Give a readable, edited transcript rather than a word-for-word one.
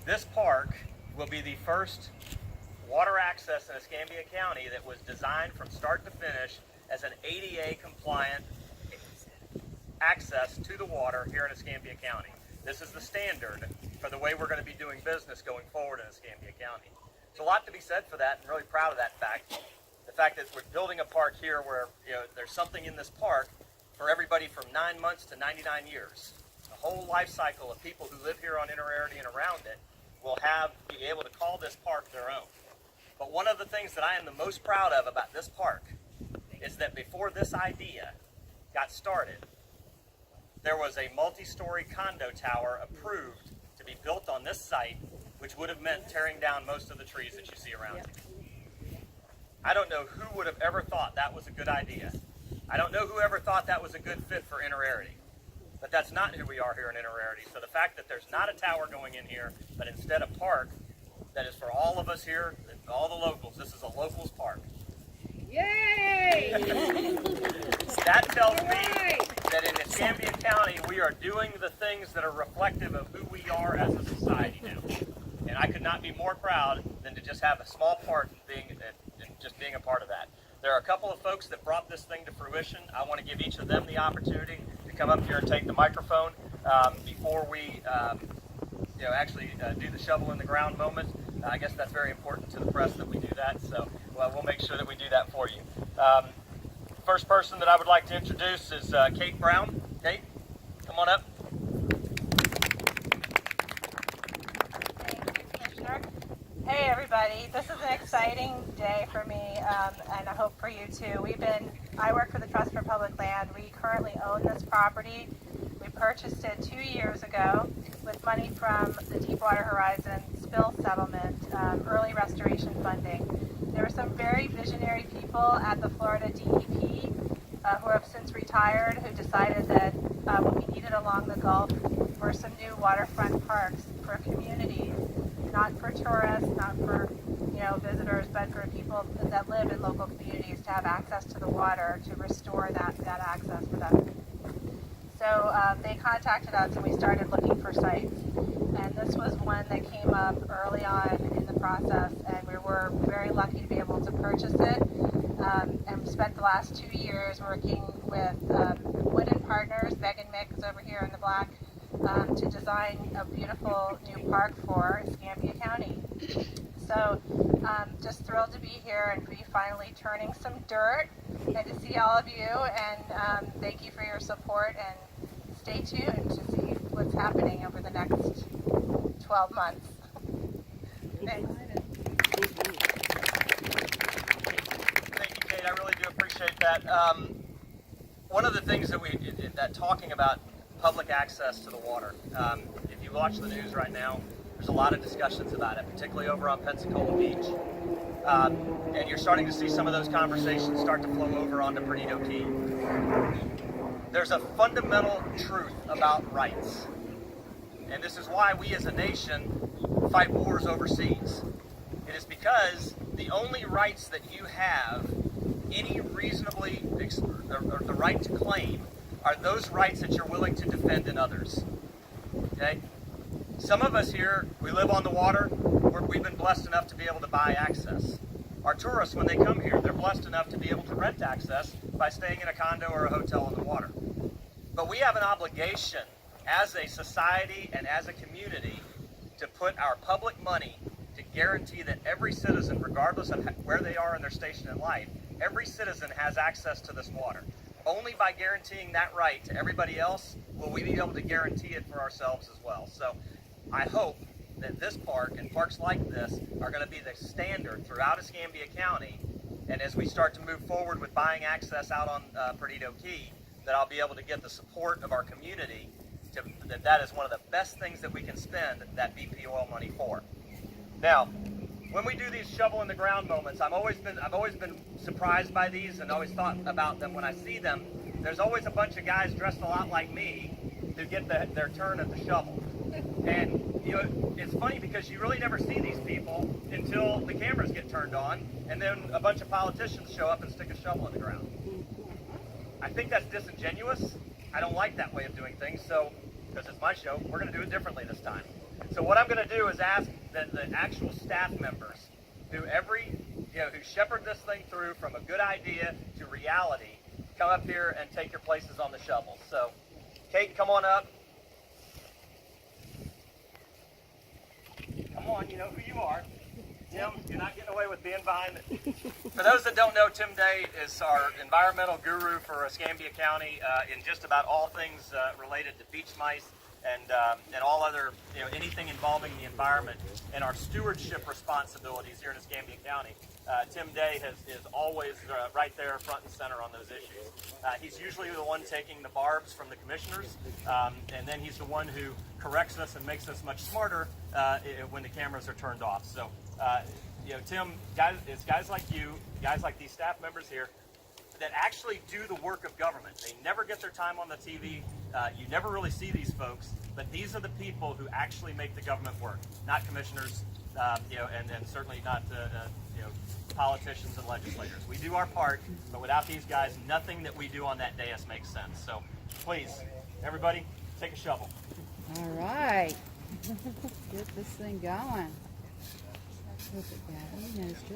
This park will be the first water access in Escambia County that was designed from start to finish as an ADA compliant access to the water here in Escambia County. This is the standard for the way we're going to be doing business going forward in Escambia County. There's a lot to be said for that, and really proud of that fact. The fact that we're building a park here where there's something in this park for everybody from 9 months to 99 years. The whole life cycle of people who live here on Innerarity and around it will be able to call this park their own. But one of the things that I am the most proud of about this park is that before this idea got started, there was a multi-story condo tower approved to be built on this site, which would have meant tearing down most of the trees that you see around you. I don't know who would have ever thought that was a good idea. I don't know who ever thought that was a good fit for Innerarity. But that's not who we are here in Innerarity. So the fact that there's not a tower going in here, but instead a park that is for all of us here, all the locals, this is a locals park. Yay! That tells me that in Escambia County, we are doing the things that are reflective of who we are as a society now. And I could not be more proud than to just have a small part being a part of that. There are a couple of folks that brought this thing to fruition. I want to give each of them the opportunity to come up here and take the microphone before we actually do the shovel in the ground moment. I guess that's very important to the press that we do that, so we'll make sure that we do that for you. First person that I would like to introduce is Kate Brown. Kate, come on up. Thank you, Commissioner. Hey everybody, this is an exciting day for me, and I hope for you too. I work for the Trust for Public Land. We currently own this property. We purchased it 2 years ago with money from the Deepwater Horizon spill settlement, early restoration funding. There were some very visionary people at the Florida DEP who have since retired, who decided that what we needed along the Gulf were some new waterfront parks for communities, not for tourists, not for visitors, but for people that live in local communities to have access to the water, to restore that access for them. So they contacted us and we started looking for sites. And this was one that came up early on in the process, and we were very lucky to be able to purchase it. And we spent the last 2 years working with Wooden Partners, Meg and Mick is over here in the black, to design a beautiful new park for Escambia County. So just thrilled to be here and be finally turning some dirt and to see all of you, and thank you for your support, and stay tuned to see what's happening over the next 12 months. Thanks. Thank you, Kate. I really do appreciate that. One of the things that talking about public access to the water, if you watch the news right now, there's a lot of discussions about it, particularly over on Pensacola Beach. And you're starting to see some of those conversations start to flow over onto Perdido Key. There's a fundamental truth about rights. And this is why we as a nation fight wars overseas. It is because the only rights that you have any reasonably, or the right to claim, are those rights that you're willing to defend in others. Okay? Some of us here, we live on the water. We've been blessed enough to be able to buy access. Our tourists, when they come here, they're blessed enough to be able to rent access by staying in a condo or a hotel on the water. But we have an obligation as a society and as a community to put our public money to guarantee that every citizen, regardless of where they are in their station in life, every citizen has access to this water. Only by guaranteeing that right to everybody else will we be able to guarantee it for ourselves as well. So I hope that this park and parks like this are going to be the standard throughout Escambia County. And as we start to move forward with buying access out on Perdido Key, that I'll be able to get the support of our community that is one of the best things that we can spend that BP oil money for. Now, when we do these shovel in the ground moments, I've always been surprised by these and always thought about them when I see them. There's always a bunch of guys dressed a lot like me who get their turn at the shovel. And it's funny because you really never see these people until the cameras get turned on, and then a bunch of politicians show up and stick a shovel in the ground. I think that's disingenuous. I don't like that way of doing things, so because it's my show, we're going to do it differently this time. So what I'm going to do is ask that the actual staff members who who shepherd this thing through from a good idea to reality, come up here and take your places on the shovels. So, Kate, come on up. Come on, you know who you are. Tim, you're not getting away with being behind it. For those that don't know, Tim Day is our environmental guru for Escambia County in just about all things related to beach mice and all other, anything involving the environment and our stewardship responsibilities here in Escambia County. Tim Day is always right there front and center on those issues. He's usually the one taking the barbs from the commissioners, and then he's the one who corrects us and makes us much smarter when the cameras are turned off. So, Tim, it's guys like you, guys like these staff members here, that actually do the work of government. They never get their time on the TV. You never really see these folks, but these are the people who actually make the government work, not commissioners, and certainly not politicians and legislators. We do our part, but without these guys, nothing that we do on that dais makes sense. So please, everybody, take a shovel. All right. Get this thing going. Look at that. He knows just